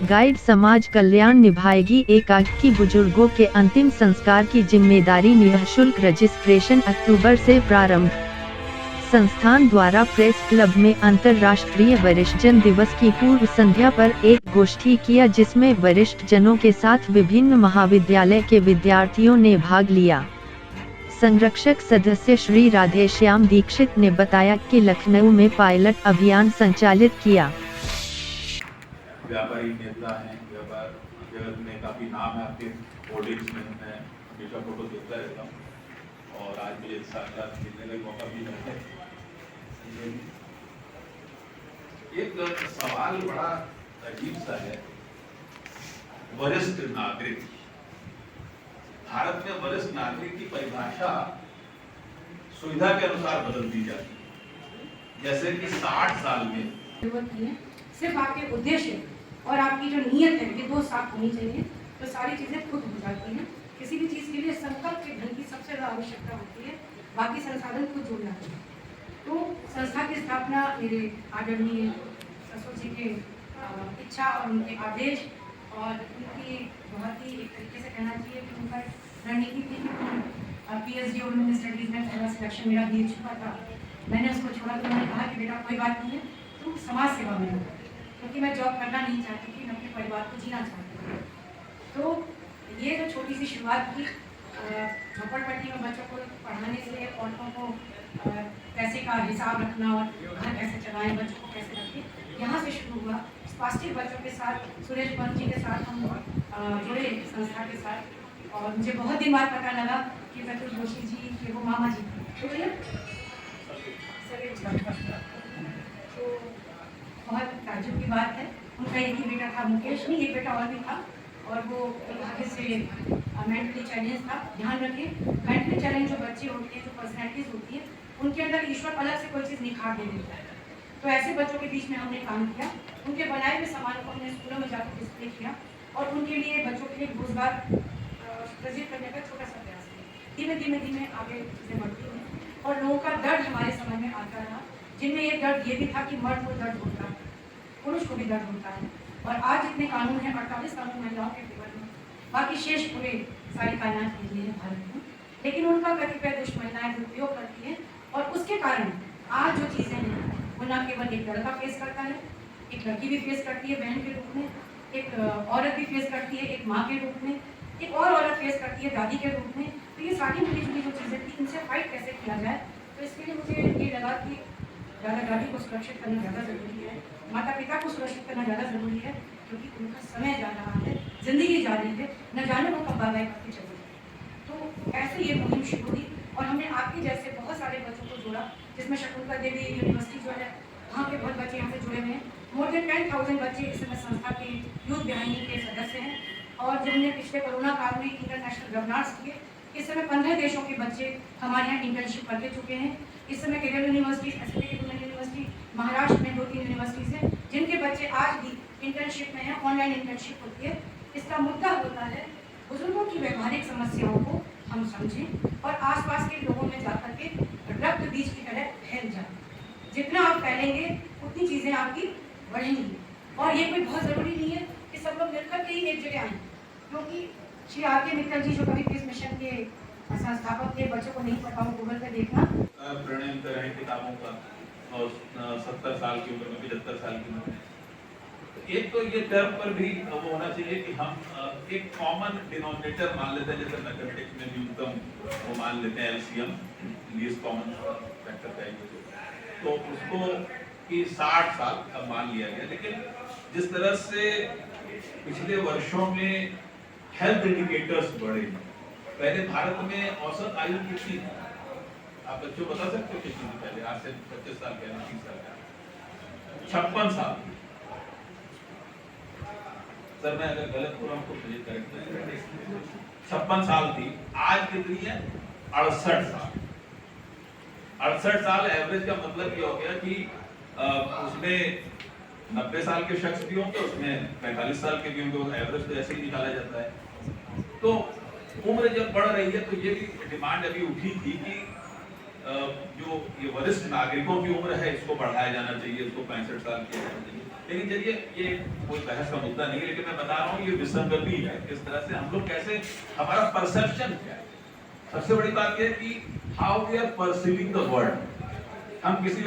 Guide समाज कल्याण निभाएगी। एकाकी बुजुर्गों के अंतिम संस्कार की जिम्मेदारी। निःशुल्क रजिस्ट्रेशन अक्टूबर से प्रारंभ। संस्थान द्वारा प्रेस क्लब में अंतर्राष्ट्रीय वरिष्ठजन दिवस की पूर्व संध्या पर एक गोष्ठी किया, जिसमें वरिष्ठ जनों के साथ विभिन्न महाविद्यालय के विद्यार्थियों ने भाग लिया। संरक्षक सदस्य श्री राधेश्याम दीक्षित ने बताया कि लखनऊ में पायलट अभियान संचालित किया। व्यापारी नेता हैं, व्यापार जगत में काफ़ी नाम है आपके होर्डिंग्स में, मैं हमेशा फोटो देखता रहता हूँ और आज मुझे साक्षात मिलने का मौका भी मिला है। एक सवाल बड़ा अजीब सा है, वरिष्ठ नागरिक। भारत में वरिष्ठ नागरिक की परिभाषा सुविधा के अनुसार बदल दी जाती है। जैसे कि 60 साल में जरूरत नहीं है, सिर्फ आपके उद्देश्य और आपकी जो नीयत है ये दो साफ होनी चाहिए, तो सारी चीजें खुद हो जाती हैं। किसी भी चीज के लिए संकल्प के धन की सबसे ज्यादा आवश्यकता होती है, बाकी संसाधन खुद जुड़ जाते हैं। तो संस्था की स्थापना मेरे आदरणीय ससुर जी के इच्छा और उनके आदेश और उनकी बहुत ही एक तरीके से कहना चाहिए कि उनका रणनीति थी कि PhD और वुमेन स्टडीज में पहला सिलेक्शन मेरा दिए चुका था। मैंने उसको छोड़ा तो मैंने कहा कि बेटा कोई बात नहीं है, तुम समाज सेवा में हो, क्योंकि मैं जॉब करना नहीं चाहती थी, मैं अपने परिवार को जीना चाहती थी। तो ये जो छोटी सी शुरुआत थी झोपड़पट्टी में बच्चों को पढ़ाने से, औरतों को पैसे का हिसाब रखना और घर कैसे चलाएं, बच्चों को कैसे रखें, यहाँ से शुरू हुआ। स्पास्टिक बच्चों के साथ सुरेश पंत जी के साथ हम जुड़े संस्था के साथ, और मुझे बहुत दिन बाद पता लगा कि प्रत्युष जोशी जी के वो मामा जी थे। तो बहुत ताज्जुब की बात है, उनका एक ही बेटा था मुकेश, नहीं एक बेटा और भी था, और वो भाग्य से मेंटली चैलेंज था। ध्यान रखें, मेंटली चैलेंज जो बच्चे होते हैं, जो पर्सनैलिटीज होती है, उनके अंदर ईश्वर अलग से कोई चीज़ निखार दे देता है। तो ऐसे बच्चों के बीच में हमने काम किया, उनके बनाए हुए सामानों को हमने स्कूलों में जाकर डिस्प्ले किया और उनके लिए बच्चों के लिए रोजगार सृजित करने का छोटा सा प्रयास किया। धीमे धीमे धीमे आगे चीज़ें बढ़ती हैं और लोगों का दर्द हमारे समझ में आता रहा, जिनमें एक दर्द ये भी था कि मर्द को दर्द होता है, पुरुष को भी दर्द होता है। और आज जितने कानून हैं, 48 कानून महिलाओं के फेवर में, बाकी शेष पूरे सारी कायनात के लिए भारत में, लेकिन उनका कतिपय दुष्महिलाएं दुरुपयोग करती हैं और उसके कारण आज जो चीज़ें हैं वो न केवल एक लड़का फेस करता है, एक लड़की भी फेस करती है बहन के रूप में, एक औरत भी फेस करती है एक माँ के रूप में, एक और औरत फेस करती है दादी के रूप में। तो ये सारी मिली जुली जो चीज़ें थी, इनसे फाइट कैसे किया जाए, तो इसके लिए मुझे ये लगा कि दादा दादी को सुरक्षित करना ज़्यादा ज़रूरी है, माता पिता को सुरक्षित करना ज़्यादा ज़रूरी है, क्योंकि उनका समय जा रहा है, ज़िंदगी जा रही है, न जाने वो कब बाय करके चले। तो ऐसे ये मुहिम शुरू हुई और हमने आपके जैसे बहुत सारे बच्चों को जोड़ा, जिसमें शकुंतला देवी यूनिवर्सिटी जो है वहाँ के बहुत बच्चे यहाँ से जुड़े हुए हैं। मोर देन 10,000 बच्चे इस समय संस्था के यूथ बिहाइंड के सदस्य हैं। और जो हमने पिछले कोरोना काल में इंटरनेशनल वेबिनार्स किए, इस समय 15 देशों के बच्चे हमारे यहाँ इंटर्नशिप करके चुके हैं। इस समय Kerala university, SPT university, Maharashtra में 2-3 यूनिवर्सिटीज़ हैं जिनके बच्चे आज भी इंटर्नशिप में हैं, ऑनलाइन इंटर्नशिप होती है। इसका मुद्दा होता है बुजुर्गों की व्यवहारिक समस्याओं को हम समझें और आसपास के लोगों में जाकर के रक्त बीज की तरह फैल जाए। जितना आप फैलेंगे उतनी चीज़ें आपकी बढ़ेंगी। और ये कोई बहुत ज़रूरी नहीं है कि सब लोग मिलकर के ही एक जगह आएँ, क्योंकि श्री आर.के. मित्तल जी जो कभी पीस मिशन के संस्थापक थे, बच्चों को नहीं पता हो गूगल पे देखना, प्रणयन कर रहे हैं किताबों का और 70 साल की उम्र में, 75 साल की उम्र में। एक तो ये टर्म पर भी वो होना चाहिए कि हम एक कॉमन डिनोमिनेटर मान लेते हैं, जैसे मैथमेटिक्स में न्यूनतम वो मान लेते हैं LCM, लीस्ट कॉमन फैक्टर का एक, तो उसको कि 60 साल अब मान लिया गया। लेकिन जिस तरह से पिछले वर्षों में हेल्थ इंडिकेटर्स बढ़े, पहले भारत में औसत आयु कितनी थी आप बच्चों बता सकते हो कितनी थी पहले, आज से 25 साल पहले, 30 साल पहले? 56 साल। सर मैं अगर गलत हो रहा हूँ तो मुझे करेक्ट करें। 56 साल थी, आज कितनी है? 68 साल। 68 साल एवरेज का मतलब ये हो गया कि उसमें 90 साल के शख्स भी होंगे, उसमें 45 साल के भी होंगे, एवरेज तो ऐसे ही निकाला जाता है। तो उम्र जब बढ़ रही है तो ये भी डिमांड अभी उठी थी कि जो ये वरिष्ठ नागरिकों की उम्र है इसको बढ़ाया जाना चाहिए, इसको 65 साल किया जाना चाहिए। लेकिन चलिए ये कोई बहस का मुद्दा नहीं है, लेकिन मैं बता रहा हूँ ये विसंगति है, किस तरह से हम लोग कैसे, हमारा परसेप्शन क्या है। सबसे बड़ी बात यह है कि how we are perceiving the world. हम किसी